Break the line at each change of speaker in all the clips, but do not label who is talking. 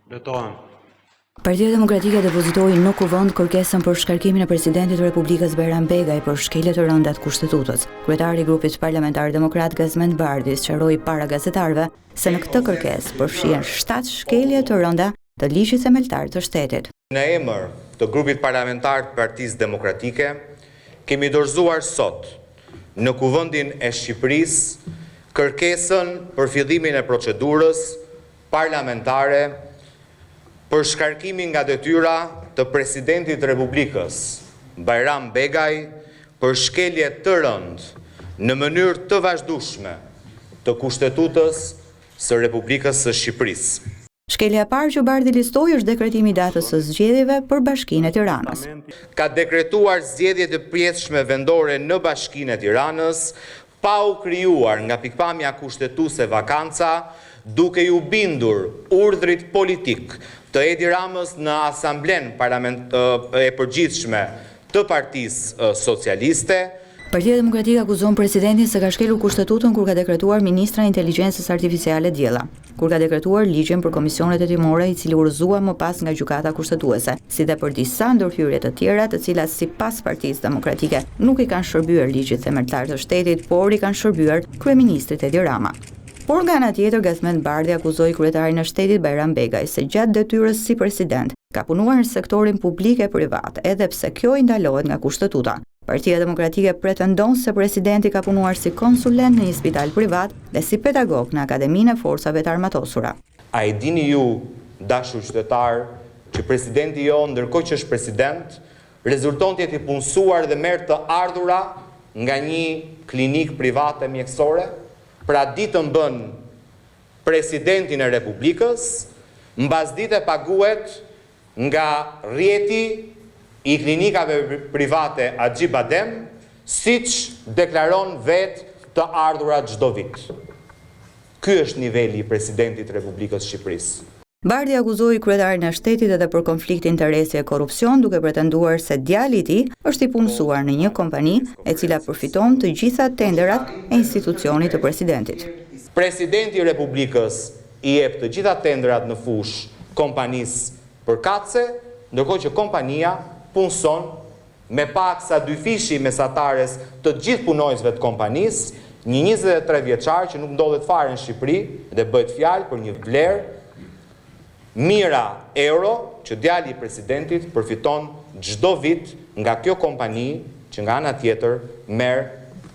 Letohem.
Partia Demokratike depozitoi në kuvend kërkesën për shkarkimin e presidentit të Republikës Bayram Begaj për shkelje të rënda të kushtetutës. Kryetari i grupit parlamentar demokrat Gazmend Bardhi sqaroi para gazetarëve se në këtë kërkesë përfshihen 7 shkelje të rënda të ligjit themeltar të shtetit.
Në emër të grupit parlamentar të Partisë Demokratike kemi dorëzuar sot në kuvendin e Shqipërisë kërkesën për fillimin e procedurës parlamentare për shkarkimin nga detyra të presidentit të Republikës Bayram Begaj për shkelje të rëndë në mënyrë të vazhdueshme të kushtetutës së Republikës së Shqipërisë.
Shkelja e parë që Bardhi listoi është dekretimi i datës së zgjedhjeve për Bashkinë e Tiranës.
Ka dekretuar zgjedhje të përjetshme vendore në Bashkinë e Tiranës, pa u krijuar nga pikpamja kushtetuese vakanca, duke ju bindur urdhrit politik të Edi Ramës në Asamblenë e Përgjithshme të Partisë Socialiste.
Partia Demokratike akuzon presidentin se ka shkelur kushtetutën kur ka dekretuar ministra e Inteligjencës Artificiale Djella, kur ka dekretuar ligjin për komisionet hetimore i cili urrëzua më pas nga gjykata kushtetuese, si dhe për disa ndërhyrje të tjera të cilat sipas Partisë Demokratike nuk i kanë shërbyer ligjit themeltar të shtetit, por i kanë shërbyer kryeministrit Edi Rama. Por nga ana tjetër, Gazmend Bardhi akuzoi kryetarin e shtetit Bayram Begaj se gjatë detyrës si president ka punuar në sektorin publik e privat, edhe pse kjo i ndalohet nga kushtetuta. Partia Demokratike pretendon se presidenti ka punuar si konsulent në një spital privat dhe si pedagog në Akademinë e Forcave të Armatosura.
A e dini ju, dashur qytetar, që presidenti jo, ndërkohë që është president, rezulton të jetë i punësuar dhe merr të ardhura nga një klinik private mjekësore? Pra ditën bën presidentin e Republikës, mbasditë paguhet nga rrjeti i klinikave private Axhi Badem, siç deklaron vetë të ardhurat çdo vit. Ky është niveli i presidentit të Republikës Shqipërisë.
Bardhi akuzoi kryetarin e shtetit edhe për konflikt interesi e korrupsion, duke pretenduar se djali i tij është i punësuar në një kompani e cila përfiton të gjitha tenderat e institucionit të presidentit.
Presidenti i Republikës i jep të gjitha tenderat në fushë kompanisë përkatëse, ndërkohë që kompania punëson me paksa 2 fishi mesatares të gjithë punojësve të kompanisë, një 23 vjeçar që nuk ndodhet fare në Shqipëri dhe bëhet fjalë për një vlerë mijëra euro që djali i presidentit përfiton çdo vit nga kjo kompani që nga ana tjetër merr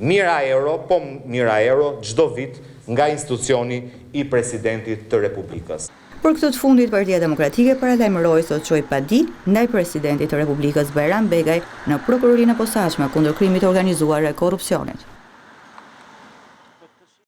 mijëra euro çdo vit nga institucioni i presidentit të Republikës.
Për këtë të fundit, Partia Demokratike paralajmëroi se do të çojë padi ndaj presidentit të Republikës Bayram Begaj në prokurorinë e posaçme kundër krimit të organizuar e korrupsionit.